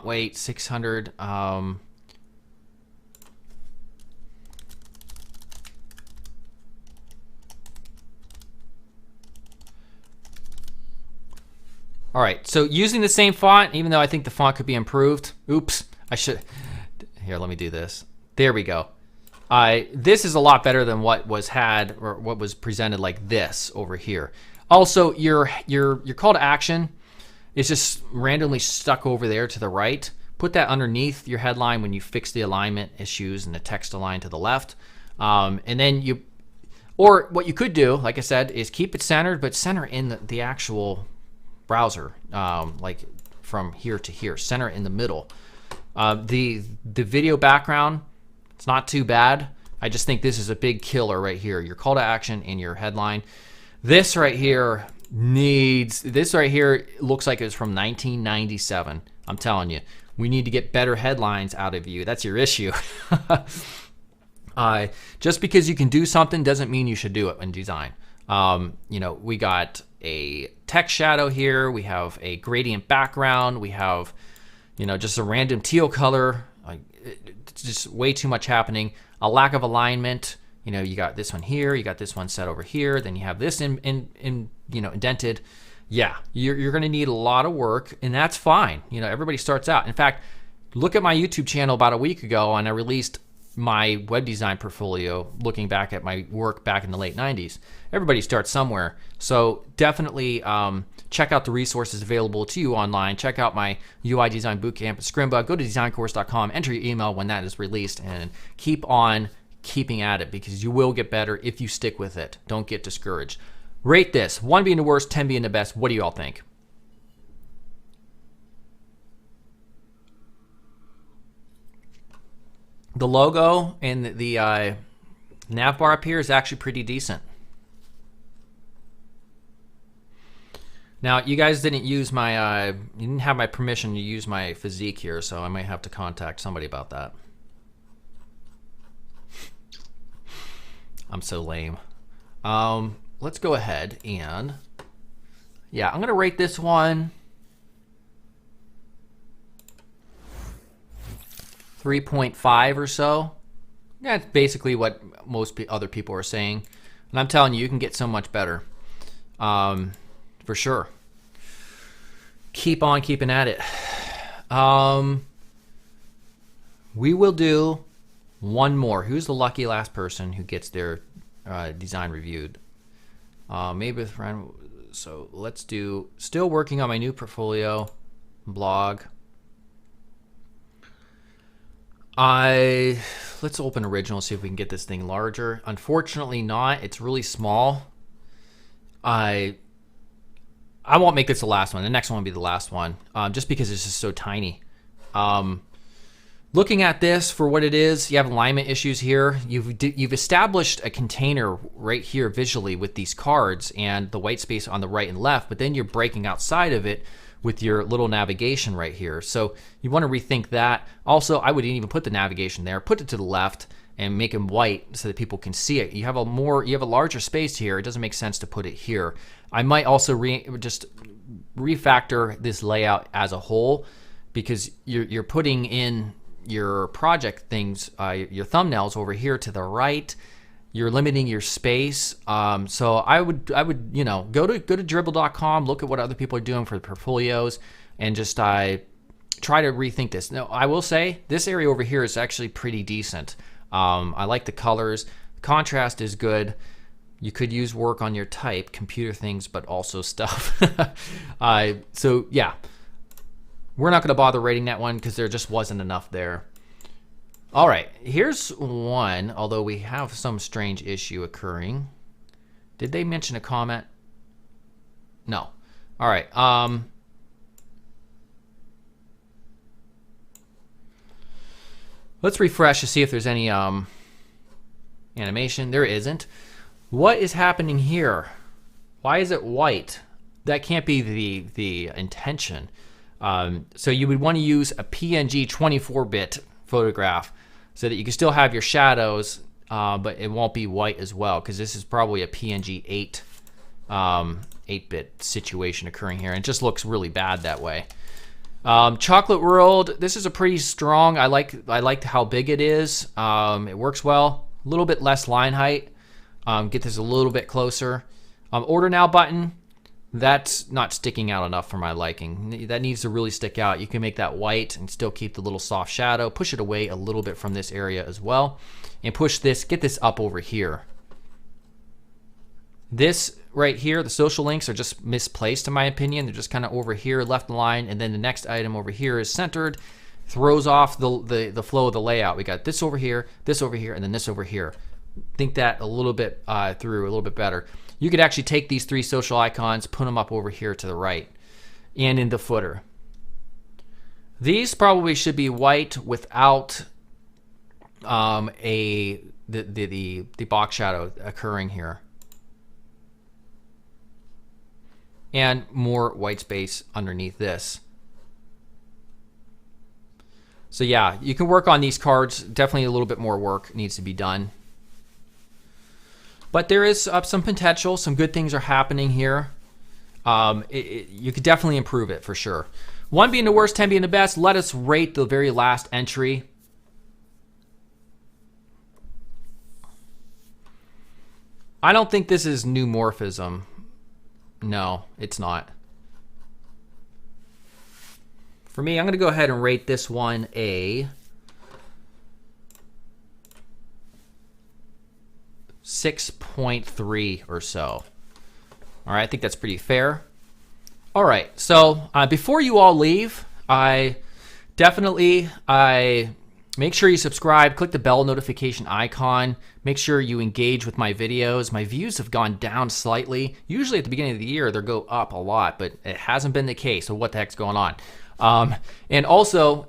weight 600. All right, so using the same font, even though I think the font could be improved. Oops, I should. Here, let me do this. There we go. This is a lot better than what was presented like this over here. Also, your call to action is just randomly stuck over there to the right. Put that underneath your headline when you fix the alignment issues and the text align to the left. And then or what you could do, like I said, is keep it centered, but center in the actual browser, like from here to here, center in the middle. The video background, it's not too bad. I just think this is a big killer right here. Your call to action and your headline. This right here looks like it's from 1997. I'm telling you, we need to get better headlines out of you. That's your issue. Just because you can do something doesn't mean you should do it in design. You know, we got a text shadow here. We have a gradient background. We have, you know, just a random teal color. Like, it's just way too much happening. A lack of alignment. You know, you got this one here. You got this one set over here. Then you have this in you know, indented. Yeah, you're going to need a lot of work, and that's fine. You know, everybody starts out. In fact, look at my YouTube channel about a week ago, and I released my web design portfolio, looking back at my work back in the late 90s. Everybody starts somewhere. So definitely check out the resources available to you online. Check out my UI Design Bootcamp at Scrimba. Go to designcourse.com, enter your email when that is released, and keep on keeping at it, because you will get better if you stick with it. Don't get discouraged. Rate this, 1 being the worst, 10 being the best. What do you all think? The logo and the nav bar up here is actually pretty decent. Now, you guys didn't use my, you didn't have my permission to use my physique here, so I might have to contact somebody about that. I'm so lame. Let's go ahead and, yeah, I'm gonna rate this one 3.5 or so. That's basically what most other people are saying. And I'm telling you, you can get so much better. For sure. Keep on keeping at it. We will do one more. Who's the lucky last person who gets their design reviewed? Maybe with friend. So let's do, still working on my new portfolio blog. Let's open original, see if we can get this thing larger. Unfortunately not, it's really small. I won't make this the last one. The next one will be the last one, just because it's just so tiny. Looking at this for what it is, you have alignment issues here. You've established a container right here visually with these cards and the white space on the right and left, but then you're breaking outside of it with your little navigation right here. So you want to rethink that. Also, I wouldn't even put the navigation there. Put it to the left and make them white so that people can see it. You have a larger space here. It doesn't make sense to put it here. I might also just refactor this layout as a whole, because you're putting in your project things, your thumbnails over here to the right. You're limiting your space. So I would go to Dribbble.com, look at what other people are doing for the portfolios, and just try to rethink this. Now, I will say this area over here is actually pretty decent. I like the colors. The contrast is good. You could use work on your type, computer things, but also stuff. So yeah. We're not going to bother rating that one because there just wasn't enough there. All right, here's one, although we have some strange issue occurring. Did they mention a comment? No. All right. Let's refresh to see if there's any animation. There isn't. What is happening here? Why is it white? That can't be the intention. So you would want to use a PNG 24-bit photograph so that you can still have your shadows, but it won't be white as well, because this is probably a PNG 8-bit situation occurring here. And it just looks really bad that way. Chocolate World, this is a pretty strong. I like how big it is. It works well. A little bit less line height. Get this a little bit closer. Order Now button. That's not sticking out enough for my liking. That needs to really stick out. You can make that white and still keep the little soft shadow. Push it away a little bit from this area as well. And push this, get this up over here. This right here, the social links are just misplaced in my opinion. They're just kind of over here, left line, and then the next item over here is centered. Throws off the flow of the layout. We got this over here, and then this over here. Think that a little bit through a little bit better. You could actually take these three social icons, put them up over here to the right and in the footer. These probably should be white without the box shadow occurring here. And more white space underneath this. So yeah, you can work on these cards. Definitely a little bit more work needs to be done. But there is some potential. Some good things are happening here. You could definitely improve it for sure. 1 being the worst, 10 being the best. Let us rate the very last entry. I don't think this is new morphism. No, it's not. For me, I'm going to go ahead and rate this one a 6.3 or so. All right, I think that's pretty fair. All right, so before you all leave, I make sure you subscribe, click the bell notification icon, make sure you engage with my videos. My views have gone down slightly. Usually at the beginning of the year, they go up a lot, but it hasn't been the case, so what the heck's going on? And also,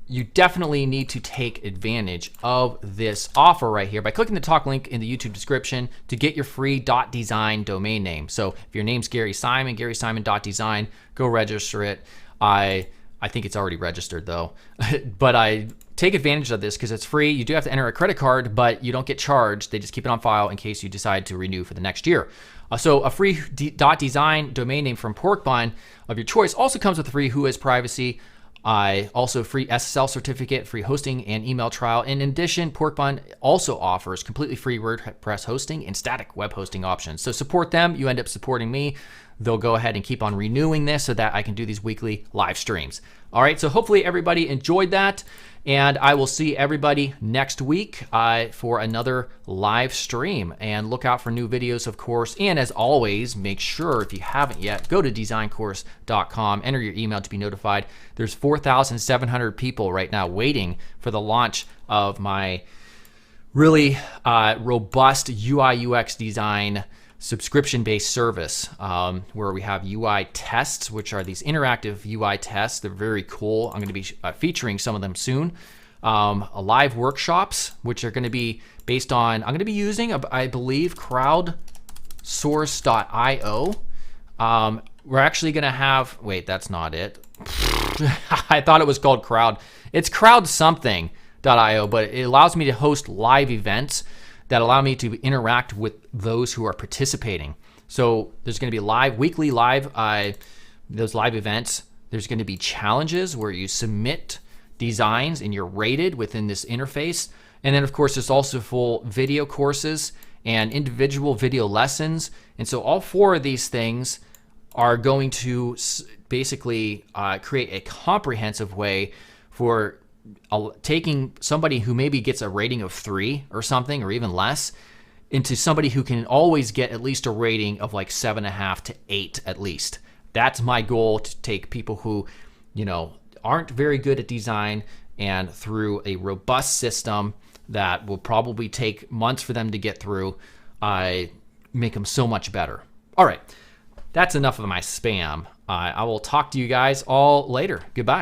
you definitely need to take advantage of this offer right here by clicking the talk link in the YouTube description to get your free .design domain name. So if your name's Gary Simon, GarySimon.design, go register it. I think it's already registered though, but I take advantage of this because it's free. You do have to enter a credit card, but you don't get charged. They just keep it on file in case you decide to renew for the next year. So a free .design domain name from Porkbun of your choice also comes with a free Whois privacy. Also free SSL certificate, free hosting and email trial. And in addition, Porkbun also offers completely free WordPress hosting and static web hosting options. So support them, you end up supporting me. They'll go ahead and keep on renewing this so that I can do these weekly live streams. All right, so hopefully everybody enjoyed that. And I will see everybody next week for another live stream. And look out for new videos, of course. And as always, make sure, if you haven't yet, go to designcourse.com, enter your email to be notified. There's 4,700 people right now waiting for the launch of my really robust UI UX design subscription-based service where we have UI tests, which are these interactive UI tests. They're very cool. I'm going to be featuring some of them soon. Live workshops, which are going to be based on, I'm going to be using, I believe, crowdsource.io. We're actually going to have, wait, that's not it. I thought it was called Crowd. It's crowd something.io, but it allows me to host live events that allow me to interact with those who are participating. So there's going to be weekly live, those live events. There's going to be challenges where you submit designs and you're rated within this interface. And then of course, there's also full video courses and individual video lessons. And so all 4 of these things are going to basically create a comprehensive way for taking somebody who maybe gets a rating of 3 or something, or even less, into somebody who can always get at least a rating of like 7.5 to 8 at least. That's my goal, to take people who, aren't very good at design, and through a robust system that will probably take months for them to get through, make them so much better. All right, that's enough of my spam. I will talk to you guys all later. Goodbye.